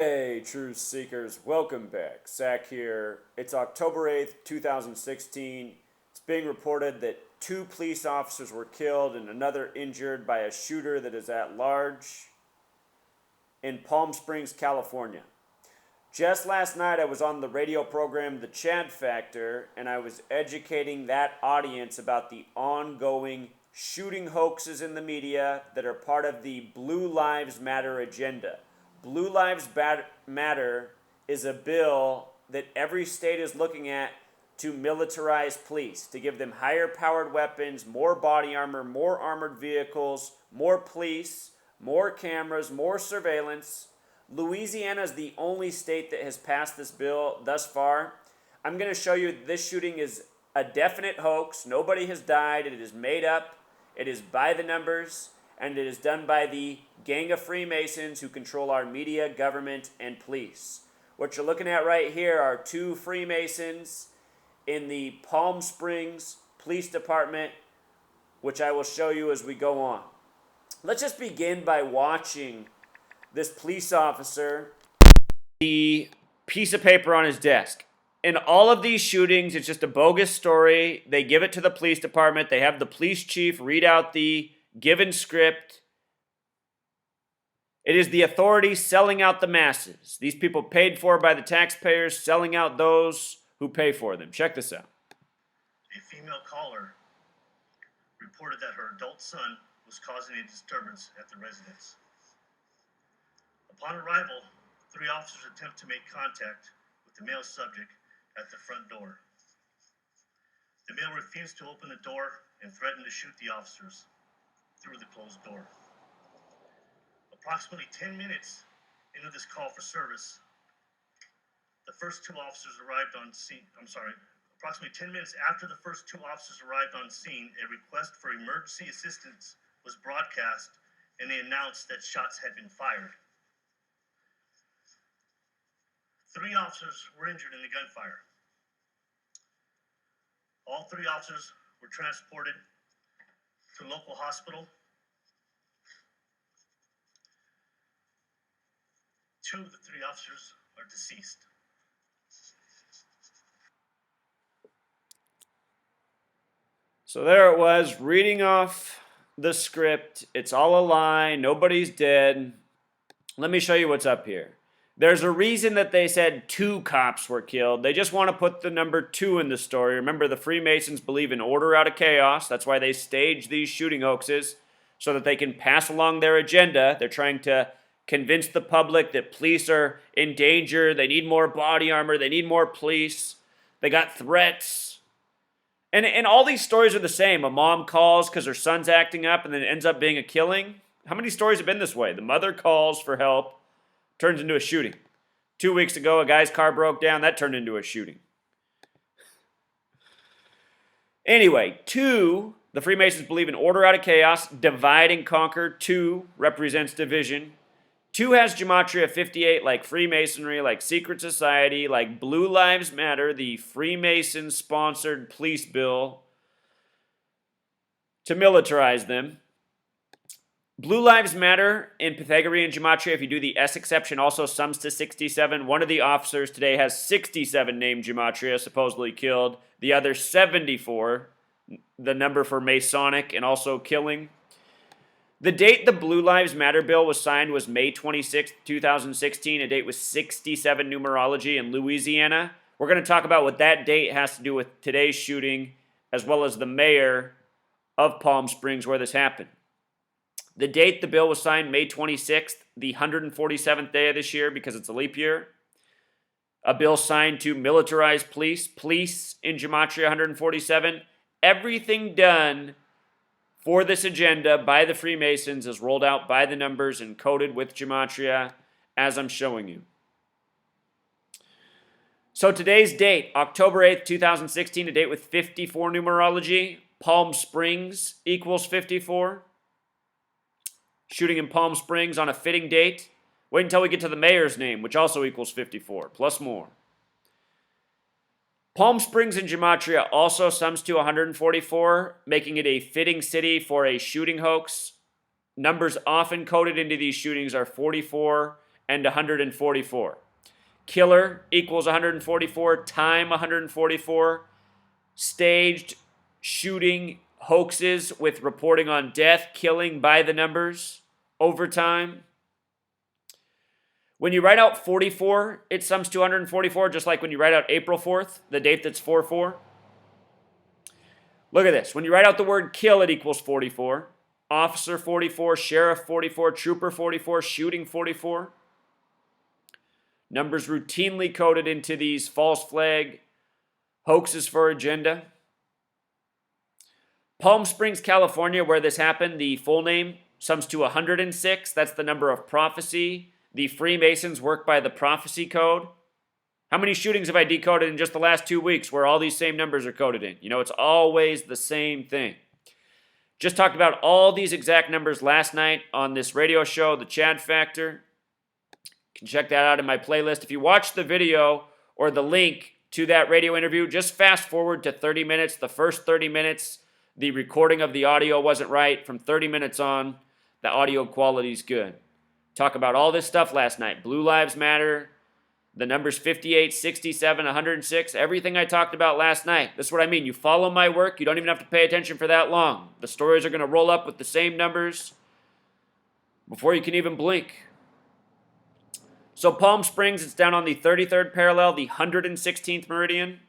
Hey, truth seekers, welcome back. Zach here. It's October 8th, 2016. It's being reported that two police officers were killed and another injured by a shooter that is at large in Palm Springs, California. Just last night, I was on the radio program The Chad Factor, and I was educating that audience about the ongoing shooting hoaxes in the media that are part of the Blue Lives Matter agenda. Blue Lives Matter is a bill that every state is looking at to militarize police, to give them higher powered weapons, more body armor, more armored vehicles, more police, more cameras, more surveillance. Louisiana is the only state that has passed this bill thus far. I'm going to show you this shooting is a definite hoax. Nobody has died. It is made up. It is by the numbers. And it is done by the gang of Freemasons who control our media, government, and police. What you're looking at right here are two Freemasons in the Palm Springs Police Department, which I will show you as we go on. Let's just begin by watching this police officer the piece of paper on his desk. In all of these shootings, it's just a bogus story. They give it to the police department. They have the police chief read out the given script. It is the authorities selling out the masses. These people paid for by the taxpayers, selling out those who pay for them. Check this out. A female caller reported that her adult son was causing a disturbance at the residence. Upon arrival, 3 officers attempt to make contact with the male subject at the front door. The male refused to open the door and threatened to shoot the officers through the closed door. Approximately 10 minutes into this call for service, the first 2 officers arrived on scene. Approximately 10 minutes after the first 2 officers arrived on scene, a request for emergency assistance was broadcast, and they announced that shots had been fired. 3 officers were injured in the gunfire. All 3 officers were transported to a local hospital. 2 of the 3 officers are deceased. So there it was, reading off the script. It's all a lie. Nobody's dead. Let me show you what's up here. There's a reason that they said 2 cops were killed. They just want to put the number 2 in the story. Remember, the Freemasons believe in order out of chaos. That's why they stage these shooting hoaxes, so that they can pass along their agenda. They're trying to convince the public that police are in danger. They need more body armor. They need more police. They got threats. And all these stories are the same. A mom calls because her son's acting up, and then it ends up being a killing. How many stories have been this way? The mother calls for help, turns into a shooting. 2 weeks ago, a guy's car broke down. That turned into a shooting. Anyway, 2, the Freemasons believe in order out of chaos. Divide and conquer. 2 represents division. 2 has gematria 58, like Freemasonry, like secret society, like Blue Lives Matter, the Freemason-sponsored police bill to militarize them. Blue Lives Matter in Pythagorean gematria, if you do the S exception, also sums to 67. One of the officers today has 67 named gematria, supposedly killed. The other 74, the number for Masonic and also killing. The date the Blue Lives Matter bill was signed was May 26, 2016, a date with 67 numerology in Louisiana. We're going to talk about what that date has to do with today's shooting, as well as the mayor of Palm Springs where this happened. The date the bill was signed, May 26th, the 147th day of this year because it's a leap year. A bill signed to militarize police. Police in gematria 147. Everything done for this agenda by the Freemasons is rolled out by the numbers and coded with gematria as I'm showing you. So today's date, October 8th, 2016, a date with 54 numerology. Palm Springs equals 54. Shooting in Palm Springs on a fitting date. Wait until we get to the mayor's name, which also equals 54, plus more. Palm Springs in gematria also sums to 144, making it a fitting city for a shooting hoax. Numbers often coded into these shootings are 44 and 144. Killer equals 144, time 144. Staged shooting hoaxes with reporting on death, killing by the numbers, overtime. When you write out 44, it sums to 144, just like when you write out April 4th, the date that's 4-4. Look at this. When you write out the word kill, it equals 44. Officer 44, sheriff 44, trooper 44, shooting 44. Numbers routinely coded into these false flag hoaxes for agenda. Palm Springs, California, where this happened, the full name sums to 106. That's the number of prophecy. The Freemasons work by the prophecy code. How many shootings have I decoded in just the last 2 weeks where all these same numbers are coded in? You know, it's always the same thing. Just talked about all these exact numbers last night on this radio show, The Chad Factor. You can check that out in my playlist. If you watch the video or the link to that radio interview, just fast forward to 30 minutes. The first 30 minutes, the recording of the audio wasn't right. From 30 minutes on, the audio quality's good. Talk about all this stuff last night. Blue Lives Matter, the numbers 58, 67, 106, everything I talked about last night. That's what I mean. You follow my work, you don't even have to pay attention for that long. The stories are going to roll up with the same numbers before you can even blink. So Palm Springs, it's down on the 33rd parallel, the 116th meridian.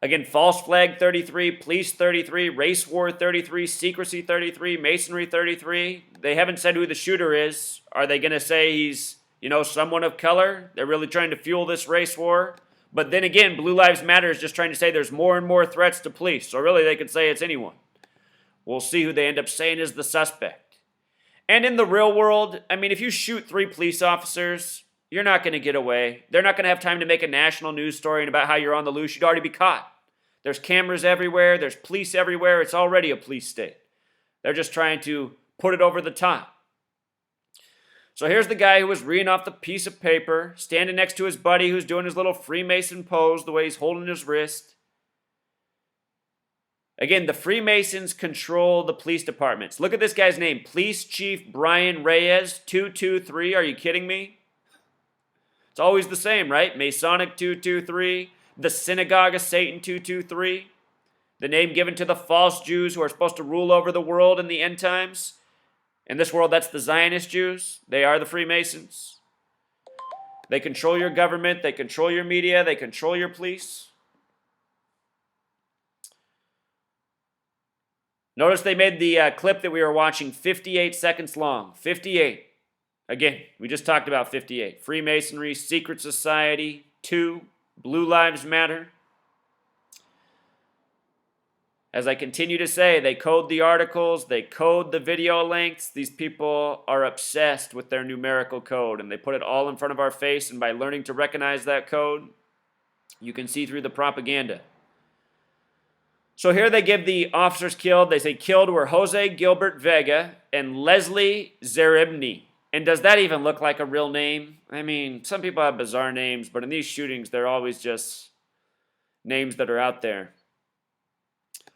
Again, false flag 33, police 33, race war 33, secrecy 33, masonry 33. They haven't said who the shooter is. Are they going to say he's, someone of color? They're really trying to fuel this race war. But then again, Blue Lives Matter is just trying to say there's more and more threats to police. So really they could say it's anyone. We'll see who they end up saying is the suspect. And in the real world, if you shoot 3 police officers, you're not going to get away. They're not going to have time to make a national news story about how you're on the loose. You'd already be caught. There's cameras everywhere. There's police everywhere. It's already a police state. They're just trying to put it over the top. So here's the guy who was reading off the piece of paper, standing next to his buddy who's doing his little Freemason pose, the way he's holding his wrist. Again, the Freemasons control the police departments. Look at this guy's name, Police Chief Brian Reyes, 223. Are you kidding me? It's always the same, right? Masonic 223. The Synagogue of Satan 223, the name given to the false Jews who are supposed to rule over the world in the end times. In this world, that's the Zionist Jews. They are the Freemasons. They control your government. They control your media. They control your police. Notice they made the clip that we were watching 58 seconds long. 58. Again, we just talked about 58. Freemasonry, Secret Society, 2. Blue Lives Matter. As I continue to say, they code the articles, they code the video lengths. These people are obsessed with their numerical code, and they put it all in front of our face, and by learning to recognize that code, you can see through the propaganda. So here they give the officers killed. They say killed were Jose Gilbert Vega and Leslie Zarebny. And does that even look like a real name? Some people have bizarre names, but in these shootings, they're always just names that are out there.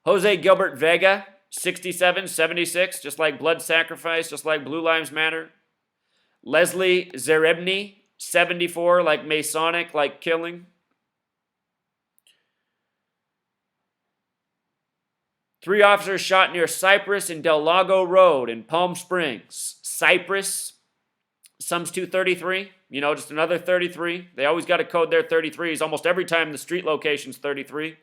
Jose Gilbert Vega, 67, 76, just like blood sacrifice, just like Blue Lives Matter. Leslie Zarebny, 74, like Masonic, like killing. 3 officers shot near Cypress and Del Lago Road in Palm Springs. Cypress sums to 33, just another 33. They always got to code their 33s. Almost every time the street location's 33.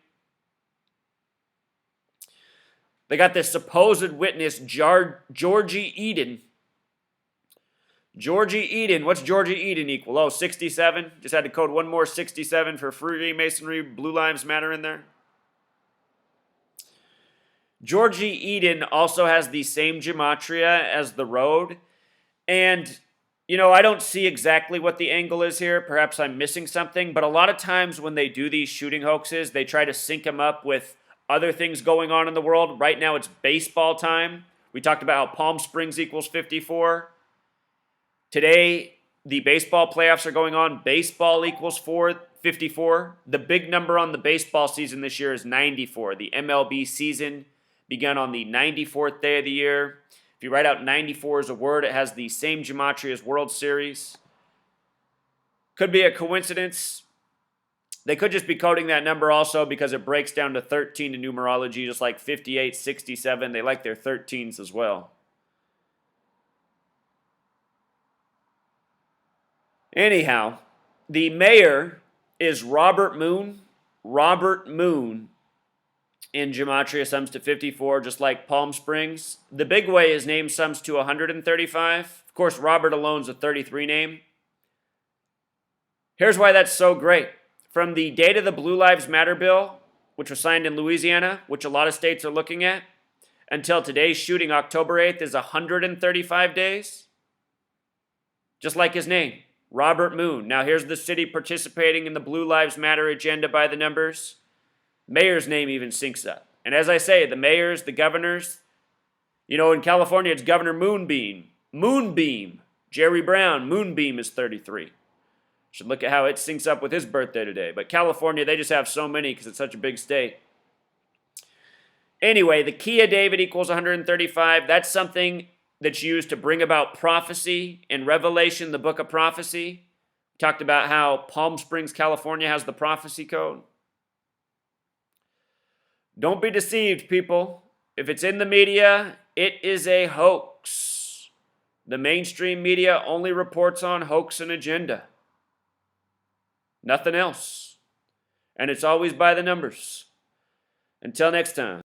They got this supposed witness, Georgie Eden. Georgie Eden, what's Georgie Eden equal? Oh, 67. Just had to code one more 67 for Freemasonry, Blue Lives Matter in there. Georgie Eden also has the same gematria as the road. And I don't see exactly what the angle is here. Perhaps I'm missing something. But a lot of times when they do these shooting hoaxes, they try to sync them up with other things going on in the world. Right now it's baseball time. We talked about how Palm Springs equals 54. Today, the baseball playoffs are going on. Baseball equals 54. The big number on the baseball season this year is 94. The MLB season began on the 94th day of the year. If you write out 94 as a word, it has the same gematria as World Series. Could be a coincidence. They could just be coding that number also because it breaks down to 13 in numerology, just like 58, 67. They like their 13s as well. Anyhow, the mayor is Robert Moon. Robert Moon in gematria sums to 54, just like Palm Springs. The big way his name sums to 135. Of course, Robert alone's a 33 name. Here's why that's so great. From the date of the Blue Lives Matter bill, which was signed in Louisiana, which a lot of states are looking at, until today's shooting, October 8th, is 135 days. Just like his name, Robert Moon. Now here's the city participating in the Blue Lives Matter agenda by the numbers. Mayor's name even syncs up. And as I say, the mayors, the governors, in California, it's Governor Moonbeam. Moonbeam. Jerry Brown, Moonbeam is 33. Should look at how it syncs up with his birthday today. But California, they just have so many because it's such a big state. Anyway, the key of David equals 135. That's something that's used to bring about prophecy. In Revelation, the book of prophecy, we talked about how Palm Springs, California has the prophecy code. Don't be deceived, people. If it's in the media, it is a hoax. The mainstream media only reports on hoax and agenda. Nothing else. And it's always by the numbers. Until next time.